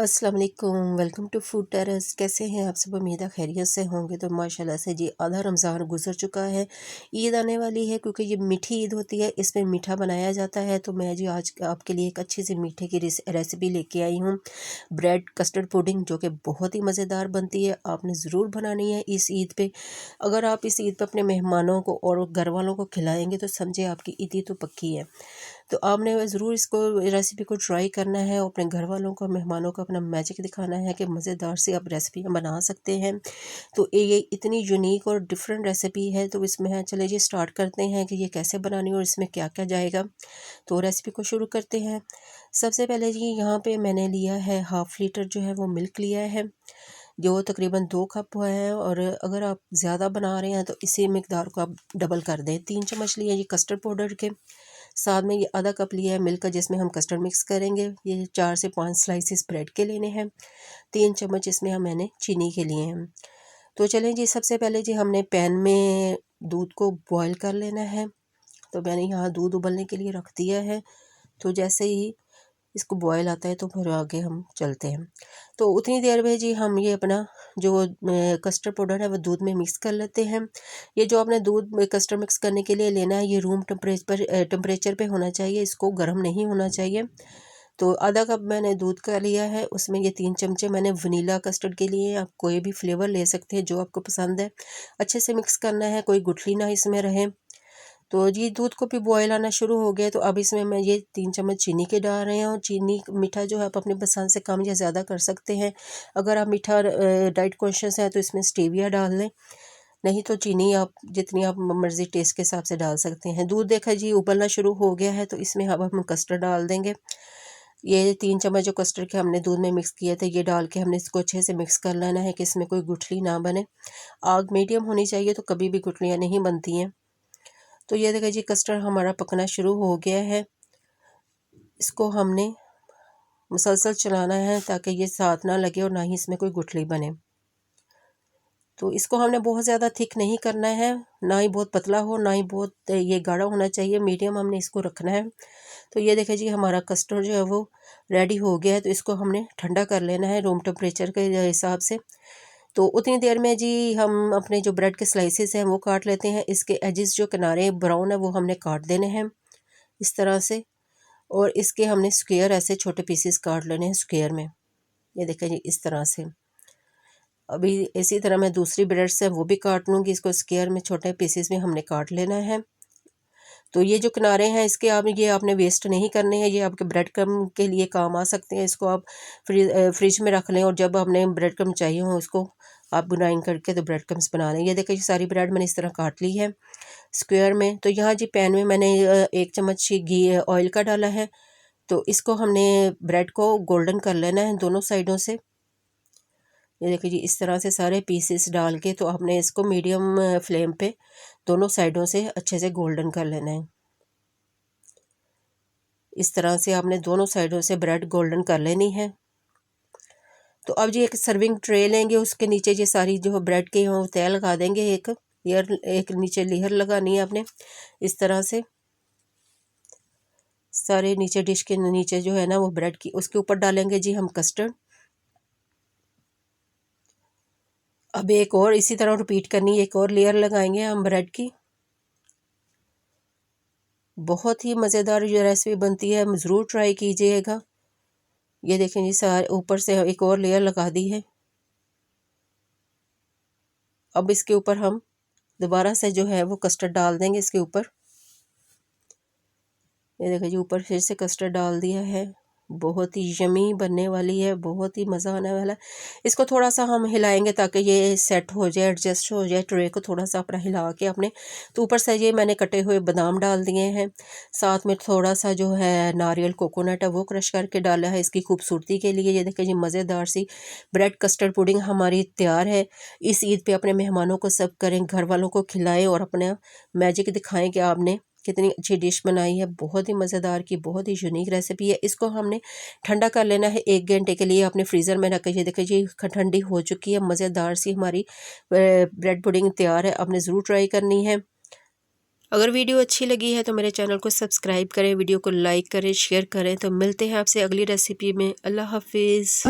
अस्सलाम वालेकुम, welcome to food terrace. कैसे हैं आप सब? उम्मीद है खैरियत से होंगे। तो माशाल्लाह से जी आधा रमज़ान गुजर चुका है, ईद आने वाली है। क्योंकि ये मीठी ईद होती है, इसमें मीठा बनाया जाता है। तो मैं जी आज आपके लिए एक अच्छी सी मीठे की रेसिपी लेके आई हूँ, ब्रेड कस्टर्ड पुडिंग, जो कि बहुत ही मज़ेदार बनती है। आपने ज़रूर बनानी है इस ईद पे। अगर आप इस ईद पे अपने मेहमानों को और घर वालों को खिलाएंगे तो समझे आपकी ईद तो पक्की है। तो आपने ज़रूर इसको रेसिपी को ट्राई करना है और अपने घर वालों को, मेहमानों को अपना मैजिक दिखाना है कि मज़ेदार सी आप रेसिपियाँ बना सकते हैं। तो ये इतनी यूनिक और डिफरेंट रेसिपी है। तो इसमें चले जी स्टार्ट करते हैं कि ये कैसे बनानी है और इसमें क्या क्या जाएगा। तो रेसिपी को शुरू करते हैं। सबसे पहले जी यहाँ पे मैंने लिया है हाफ़ लीटर जो है वो मिल्क लिया है, जो तकरीबन 2 कप हुआ है। और अगर आप ज़्यादा बना रहे हैं तो इसी मिकदार को आप डबल कर दें। 3 चम्मच लिए ये कस्टर्ड पाउडर के, साथ में ये आधा कप लिया है मिल्क का, जिसमें हम कस्टर्ड मिक्स करेंगे। ये 4 से 5 स्लाइसेस ब्रेड के लेने हैं। 3 चम्मच इसमें मैंने चीनी के लिए हैं। तो चलें जी, सबसे पहले जी हमने पैन में दूध को बॉयल कर लेना है। तो मैंने यहाँ दूध उबलने के लिए रख दिया है। तो जैसे ही इसको बॉयल आता है तो फिर आगे हम चलते हैं। तो उतनी देर में जी हम ये अपना जो कस्टर्ड पाउडर है वो दूध में मिक्स कर लेते हैं। ये जो आपने दूध में कस्टर्ड मिक्स करने के लिए लेना है, ये रूम टेम्परेचर पे होना चाहिए, इसको गर्म नहीं होना चाहिए। तो आधा कप मैंने दूध का लिया है, उसमें ये 3 चमचे मैंने वनीला कस्टर्ड के लिए। आप कोई भी फ्लेवर ले सकते हैं जो आपको पसंद है। अच्छे से मिक्स करना है, कोई गुठली ना इसमें रहे। तो जी दूध को भी बॉयल आना शुरू हो गया। तो अब इसमें मैं ये 3 चम्मच चीनी के डाल रहे हैं। और चीनी मीठा जो है आप अपनी पसंद से कम या ज़्यादा कर सकते हैं। अगर आप मीठा डाइट कॉन्शियस है तो इसमें स्टेविया डाल लें, नहीं तो चीनी आप जितनी आप मर्ज़ी टेस्ट के हिसाब से डाल सकते हैं। दूध देखा जी उबलना शुरू हो गया है, तो इसमें अब हम कस्टर्ड डाल देंगे। ये 3 चम्मच जो कस्टर्ड के हमने दूध में मिक्स किए थे, ये डाल के हमने इसको अच्छे से मिक्स कर लेना है कि इसमें कोई गुठली ना बने। आग मीडियम होनी चाहिए, तो कभी भी गुठलियाँ नहीं बनती हैं। तो ये देखिए जी कस्टर्ड हमारा पकना शुरू हो गया है। इसको हमने मुसलसल चलाना है ताकि ये साथ ना लगे और ना ही इसमें कोई गुठली बने। तो इसको हमने बहुत ज़्यादा थिक नहीं करना है, ना ही बहुत पतला हो, ना ही बहुत ये गाढ़ा होना चाहिए, मीडियम हमने इसको रखना है। तो ये देखिए जी हमारा कस्टर्ड जो है वो रेडी हो गया है। तो इसको हमने ठंडा कर लेना है रूम टेम्परेचर के हिसाब से। तो उतनी देर में जी हम अपने जो ब्रेड के स्लाइसेस हैं वो काट लेते हैं। इसके एजेस जो किनारे ब्राउन है वो हमने काट देने हैं इस तरह से। और इसके हमने स्क्वायर ऐसे छोटे पीसेस काट लेने हैं स्क्वायर में। ये देखें जी इस तरह से। अभी इसी तरह मैं दूसरी ब्रेड्स है वो भी काट लूँगी। इसको स्क्वायर में छोटे पीसेस में हमने काट लेना है। तो ये जो किनारे हैं इसके ये आपने वेस्ट नहीं करने हैं, ये आपके ब्रेड क्रम्ब के लिए काम आ सकते हैं। इसको आप फ्रिज में रख लें और जब हमने ब्रेड क्रम्ब चाहिए हो उसको आप ग्राइंड करके तो ब्रेड क्रम्ब्स बना लें। ये देखिए सारी ब्रेड मैंने इस तरह काट ली है स्क्वायर में। तो यहाँ जी पैन में मैंने 1 चम्मच घी ऑयल का डाला है। तो इसको हमने ब्रेड को गोल्डन कर लेना है दोनों साइडों से। ये देखिए जी इस तरह से सारे पीसेस डाल के तो हमने इसको मीडियम फ्लेम पे दोनों साइडों से अच्छे से गोल्डन कर लेना है। इस तरह से आपने दोनों साइडों से ब्रेड गोल्डन कर लेनी है। तो अब जी एक सर्विंग ट्रे लेंगे, उसके नीचे ये सारी जो ब्रेड के हों तय लगा देंगे। एक नीचे लेयर लगानी है आपने इस तरह से। सारे नीचे डिश के नीचे जो है ना वो ब्रेड की, उसके ऊपर डालेंगे जी हम कस्टर्ड। अब एक और इसी तरह रिपीट करनी है, एक और लेयर लगाएंगे हम ब्रेड की। बहुत ही मज़ेदार ये रेसिपी बनती है, ज़रूर ट्राई कीजिएगा। ये देखें जी सारे ऊपर से एक और लेयर लगा दी है। अब इसके ऊपर हम दोबारा से जो है वो कस्टर्ड डाल देंगे इसके ऊपर। ये देखिए जी ऊपर फिर से कस्टर्ड डाल दिया है। बहुत ही यमी बनने वाली है, बहुत ही मज़ा आने वाला है। इसको थोड़ा सा हम हिलाएंगे ताकि ये सेट हो जाए, एडजस्ट हो जाए। ट्रे को थोड़ा सा अपना हिला के अपने, तो ऊपर से ये मैंने कटे हुए बादाम डाल दिए हैं। साथ में थोड़ा सा जो है नारियल कोकोनट है वो क्रश करके डाला है इसकी खूबसूरती के लिए। ये देखिए जी मज़ेदार सी ब्रेड कस्टर्ड पुडिंग हमारी तैयार है। इस ईद पे अपने मेहमानों को सर्व करें, घर वालों को खिलाएं और अपना मैजिक दिखाएं कि आपने कितनी अच्छी डिश बनाई है। बहुत ही मज़ेदार की बहुत ही यूनिक रेसिपी है। इसको हमने ठंडा कर लेना है 1 घंटे के लिए अपने फ्रीज़र में रख के। ये देखिए जी ठंडी हो चुकी है, मज़ेदार सी हमारी ब्रेड पुडिंग तैयार है। आपने ज़रूर ट्राई करनी है। अगर वीडियो अच्छी लगी है तो मेरे चैनल को सब्सक्राइब करें, वीडियो को लाइक करें, शेयर करें। तो मिलते हैं आपसे अगली रेसिपी में। अल्लाह हाफिज़।